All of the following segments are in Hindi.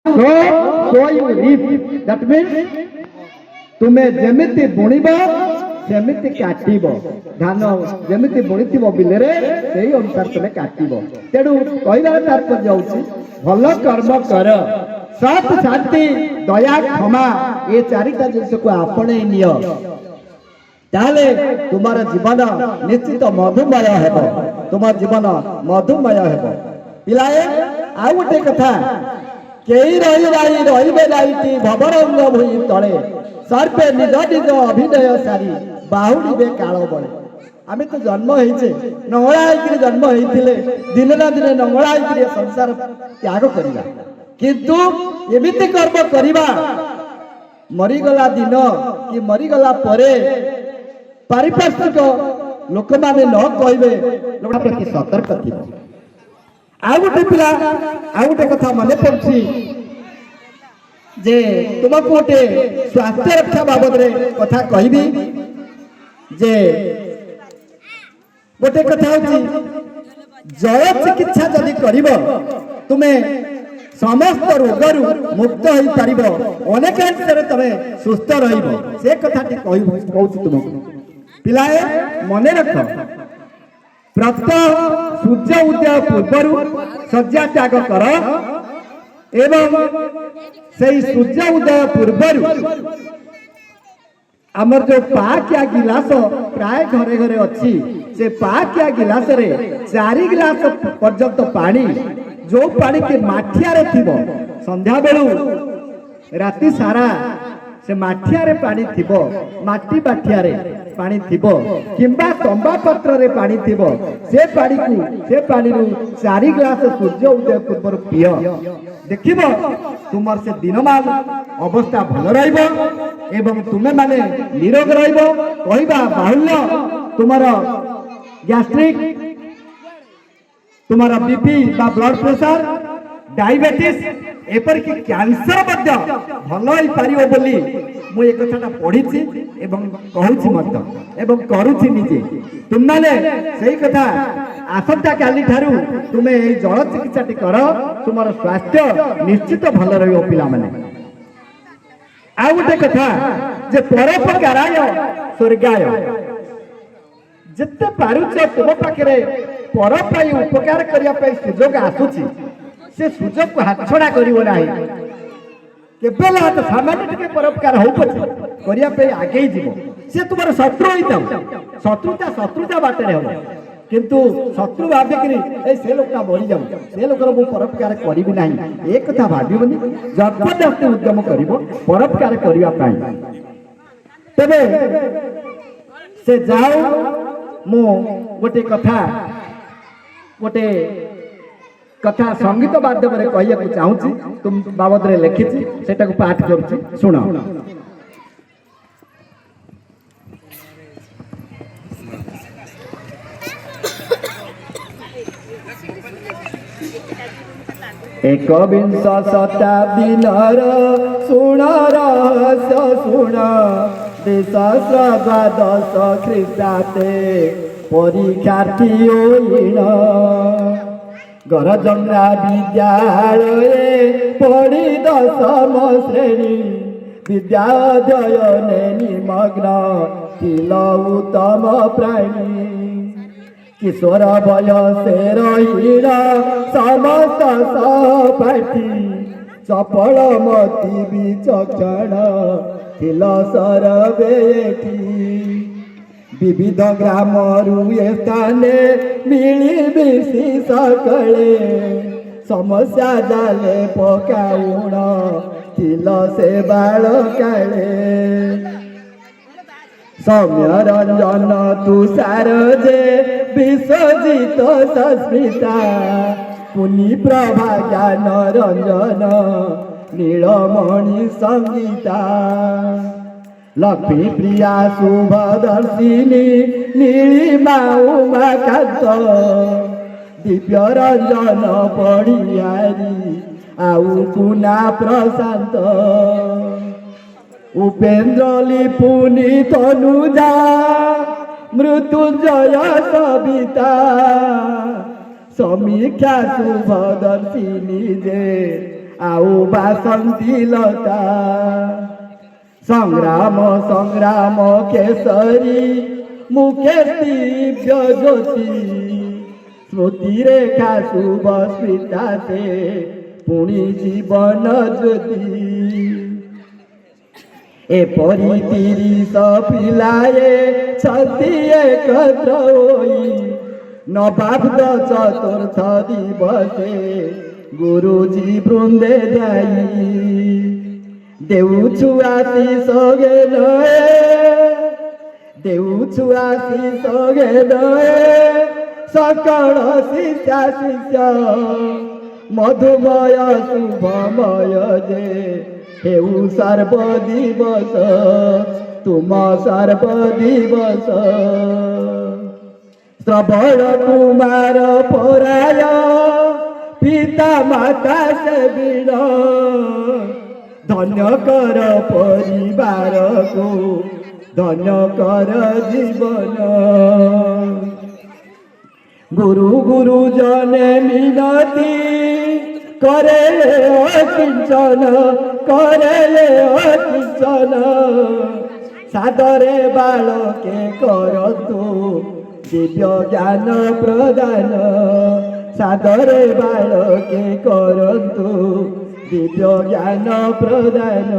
so you reap. That means तुमे जेमिति बुणिब सेमिति काटिब धान जेमिति बुणिथिबो बिलेरे सेही अनुसार तुमे काटिब। तेणु कहबार तात्पर्य होउछि भल कर्म कर, सत शांति दया क्षमा ये चारिटा जिनिस को आपणे नियो, ताले तुमार जीवन निश्चित मधुमय हेब, तुमार जीवन मधुमय हेब। पिलाए आ गोटे कथा केई रहिबे नाइटी भवरंग भई तळे सर्पे निज निज अभिनय सारी बाहुड़े काल बड़े। आम तो जन्म होइछे नंगला होइकरी जन्म होइथिले दिने ना दिने नंगला होइकरी संसार त्याग करिबा, किंतु एमिति कर्म करिबा मरीगला दिन कि मरीगला परे पारिपार्श्विक लोक माने न कहबे लोक प्रति सतर्क थिबो। आ गोटे पिला आ गोटे कथा मने पड़छि जे तुमको गोटे स्वास्थ्य रक्षा बाबद रे कथा कहबी जे गोटे कथा होची जल चिकित्सा जदि करिब तुमे समस्त रोगरु मुक्त होई पारिबो, अनेक अंशरे तमे सुस्थ रहिबो। से कथाटी कहूची तुमको पिलाए मने रख। प्रत्यह सूर्य उदय पूर्वरु शଯ୍ୟା त्याग कर एवं से सूर्य उदय पूर्वरु आमर जो पाकिया गिलास प्राय घरे घरे अच्छी से पाकिया गिलास रे 4 गिलास पर्यंत पानी जो पानी के माठिया रे थिबो संध्या बेलू राति सारा से माठिया रे पानी थिबो, माटी बाठिया रे पानी थिबो किंबा तंबा पत्र रे पानी थिबो, से पानी को से पानी रु 4 गिलास सूर्य उदय पूर्व पिय। देखिबो तुमर से दिनमान अवस्था भल रहिबो एवं तुमे माने निरोग रहिबो। कहबा बाहुल्य तुमर गैस्ट्रिक तुमर बीपी बा ब्लड प्रेशर डायबिटीज एपर कि कैंसर मध्य भल होई पारिबो बोली मु एक कथाटा पढिछि एवं कहूछि मध्य एवं करूछि निजे। तुम माने सेही कथा आसंता काली ठारू तुमे एई जल चिकित्साटी कर, तुमर स्वास्थ्य निश्चित भल रहिबो पिला माने। आ गोटे कथा जे परोपकाराय स्वर्गाय, जत्ते पारुछ तुम पाखरे पर पाई उपकार करिया पाई सुजोग आसुछि से सुजोग को हाथ छड़ा करिवो नाही। केवल हाथ सामान्य टिके परोपकार हो पछ करिया पे आगे ही जीवो। से तुमर शत्रु होइता शत्रुता बाटे रे हो, किंतु शत्रु भाबे करी ए से लोकटा मरि जाऊ, से लोकर मु परोपकार करिबि नाही एक कथा भाबिबनी। जबरदस्ती उद्यम करिवो परोपकार करिया पाई। तबे से जाओ मु गोटे कथा संगीत माध्यम रे कहिया को चाहूची, तुम बाबद रे लिखिछि सेटा को पाठ करूची सुनो। एक विंश शताब्दी नर सुण रहस्य सुण सहस्र द्वादश ख्रीष्टाब्दे परीक्षार्थी होइण गरजंगा विद्यालये पढ़ी 10म श्रेणी विद्याध्ययने निमग्न थिल उत्तम प्राणी। किशोर बयसे रहिण समस्त सहपाठी चपल मति विचक्षण थिल सरबेठी। विविध ग्रामरु ए स्थाने मिली मिशी सकले समस्या जाले पकाउण थिल से बालकाले। सौम्य रंजन तुषार जे विश्वजित सस्मिता पुनि प्रभा ज्ञान रंजन नीलमणि संगीता। लक्ष्मी प्रिया शुभदर्शिनी नीलिमा उमाकांत दिव्य रंजन पड़ियारी आउ पुना प्रशांत। उपेन्द्र लिपुनि तनुजा मृत्युंजय सविता समीक्षा शुभदर्शिनी जे ଆଉ ବାସନ୍ତୀ ଲତା ସଂଗ୍ରାମ ସଂଗ୍ରାମ କେଶରୀ ମୁକେଶୀ ଜ୍ୟୋତି ସ୍ମୃତିରେ ଖାସୁବ ସ୍ମିତା ସେ ପୁଣି ଜୀବନ ଜ୍ୟୋତି ଏପରି 30 ପିଲାଏ ଛତି ଏକତ୍ର ହୋଇ ନବାବ୍ଦ ଚତୁର୍ଥ ଦିବସେ ଗୁରୁଜୀ ବୃନ୍ଦେ ଯାଇ ଦେଉଛୁ ଆଶିଷ ଗେଲଏ ଦେଉଛୁ ଆଶିଷ ଗେଲଏ ସକଳ ଶିଷ୍ୟା ଶିଷ୍ୟ ମଧୁମୟ ଶୁଭମୟ ଯେ ହେଉ ସର୍ବ ଦିବସ ତୁମ ସର୍ବ ଦିବସ ଶ୍ରବଣ କୁମାର ପରାୟ ପିତା ମାତା ସେବିଣ ଧନ୍ୟ କର ପରିବାରକୁ ଧନ୍ୟ କର ଜୀବନ ଗୁରୁ ଗୁରୁଜନେ ମିନତି କରେଲେ ଅକିଞ୍ଚନ କରେଲେ ଅକିଞ୍ଚନ ସାଦରେ ବାଳକେ କରନ୍ତୁ ଦିବ୍ୟ ଜ୍ଞାନ ପ୍ରଦାନ ସାଦରେ ବାଳକେ କରନ୍ତୁ ଦିବ୍ୟ ଜ୍ଞାନ ପ୍ରଦାନ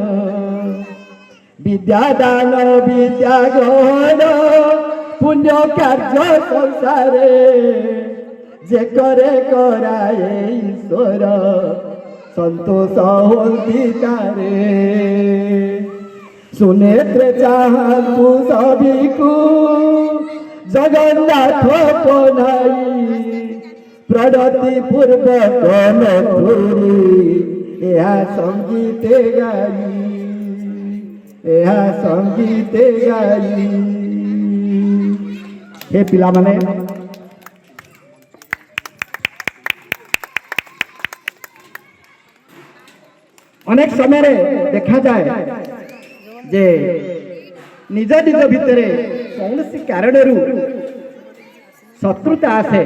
ବିଦ୍ୟାଦାନ ବିଦ୍ୟା ଗ୍ରହଣ ପୁଣ୍ୟ କାର୍ଯ୍ୟ ସଂସାରେ ଯେ କରେ କରାଏ ଈଶ୍ୱର ସନ୍ତୋଷ ହୁଅନ୍ତି ତାରେ ସୁନେତ୍ରେ ଚାହାନ୍ତୁ ସଭିକୁ ଜଗନ୍ନାଥ କନାଇ ପ୍ରଣତି ପୂର୍ବକ ନଥୁରି ଏହା ସଙ୍ଗୀତେ ଗାଇ ଏହା ସଙ୍ଗୀତେ ଗାଇ हे पिलामाने अनेक समय देखा जाए जे निज निज भितर कौन कारण शत्रुता आसे